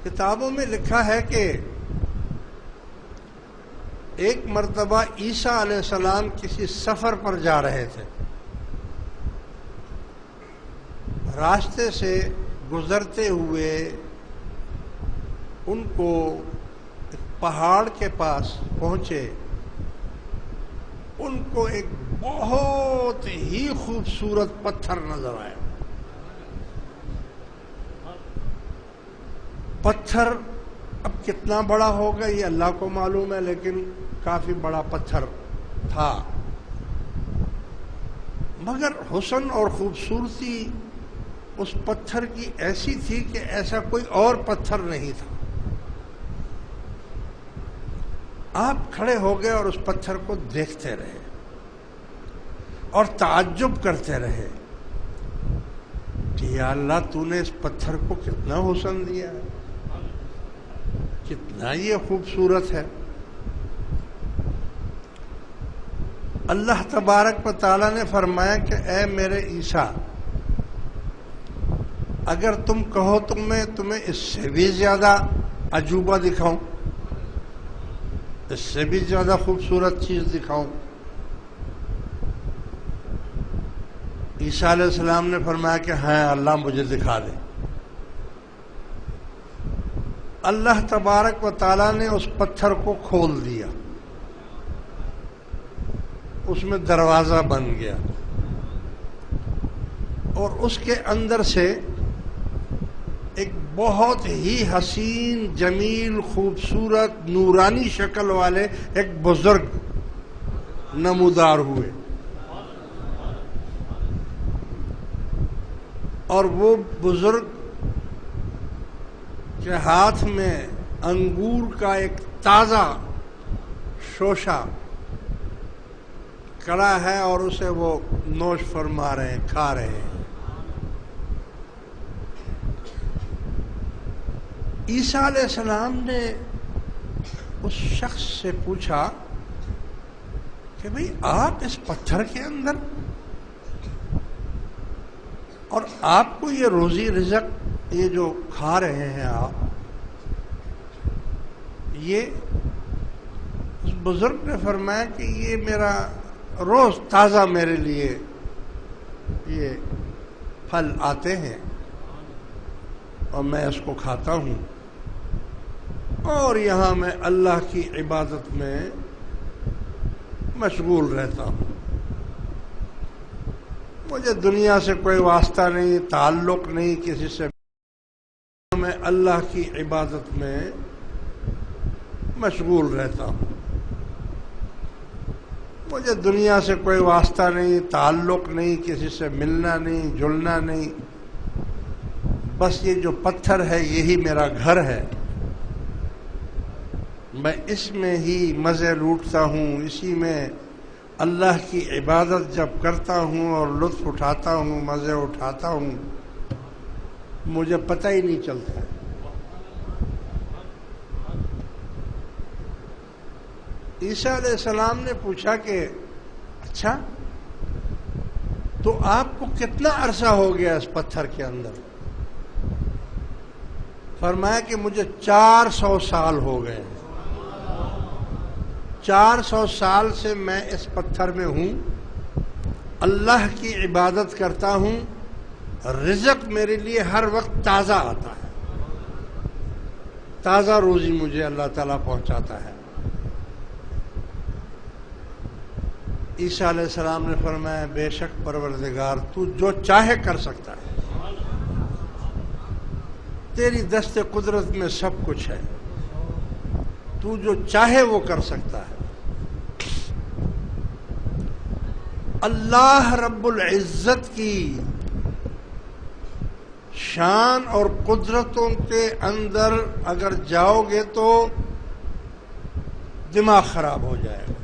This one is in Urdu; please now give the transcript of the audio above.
کتابوں میں لکھا ہے کہ ایک مرتبہ عیسیٰ علیہ السلام کسی سفر پر جا رہے تھے. راستے سے گزرتے ہوئے ان کو ایک پہاڑ کے پاس پہنچے. ان کو ایک بہت ہی خوبصورت پتھر نظر آیا. پتھر اب کتنا بڑا ہوگا یہ اللہ کو معلوم ہے، لیکن کافی بڑا پتھر تھا. مگر حسن اور خوبصورتی اس پتھر کی ایسی تھی کہ ایسا کوئی اور پتھر نہیں تھا. آپ کھڑے ہو گئے اور اس پتھر کو دیکھتے رہے اور تعجب کرتے رہے کہ یا اللہ تو نے اس پتھر کو کتنا حسن دیا ہے، کتنا یہ خوبصورت ہے. اللہ تبارک و تعالیٰ نے فرمایا کہ اے میرے عیسیٰ، اگر تم کہو تو میں تمہیں اس سے بھی زیادہ عجوبہ دکھاؤں، اس سے بھی زیادہ خوبصورت چیز دکھاؤں. عیسیٰ علیہ السلام نے فرمایا کہ ہاں اللہ مجھے دکھا دے. اللہ تبارک و تعالیٰ نے اس پتھر کو کھول دیا، اس میں دروازہ بن گیا اور اس کے اندر سے ایک بہت ہی حسین، جمیل، خوبصورت، نورانی شکل والے ایک بزرگ نمودار ہوئے. اور وہ بزرگ کے ہاتھ میں انگور کا ایک تازہ شوشہ کڑا ہے اور اسے وہ نوش فرما رہے ہیں، کھا رہے ہیں. عیسیٰ علیہ السلام نے اس شخص سے پوچھا کہ بھئی آپ اس پتھر کے اندر، اور آپ کو یہ روزی رزق یہ جو کھا رہے ہیں آپ، یہ اس بزرگ نے فرمایا کہ یہ میرا روز تازہ میرے لیے یہ پھل آتے ہیں اور میں اس کو کھاتا ہوں، اور یہاں میں اللہ کی عبادت میں مشغول رہتا ہوں. مجھے دنیا سے کوئی واسطہ نہیں، تعلق نہیں کسی سے. میں اللہ کی عبادت میں مشغول رہتا ہوں. مجھے دنیا سے کوئی واسطہ نہیں، تعلق نہیں، کسی سے ملنا نہیں، جلنا نہیں. بس یہ جو پتھر ہے یہی میرا گھر ہے، میں اس میں ہی مزے لوٹتا ہوں، اسی میں اللہ کی عبادت جب کرتا ہوں اور لطف اٹھاتا ہوں، مزے اٹھاتا ہوں، مجھے پتہ ہی نہیں چلتا. عیسیٰ علیہ السلام نے پوچھا کہ اچھا تو آپ کو کتنا عرصہ ہو گیا اس پتھر کے اندر؟ فرمایا کہ مجھے 400 سال ہو گئے. 400 سال سے میں اس پتھر میں ہوں، اللہ کی عبادت کرتا ہوں، رزق میرے لیے ہر وقت تازہ آتا ہے، تازہ روزی مجھے اللہ تعالیٰ پہنچاتا ہے. عیسیٰ علیہ السلام نے فرمایا بے شک پروردگار تو جو چاہے کر سکتا ہے، تیری دست قدرت میں سب کچھ ہے، تو جو چاہے وہ کر سکتا ہے. اللہ رب العزت کی شان اور قدرتوں کے اندر اگر جاؤ گے تو دماغ خراب ہو جائے گا.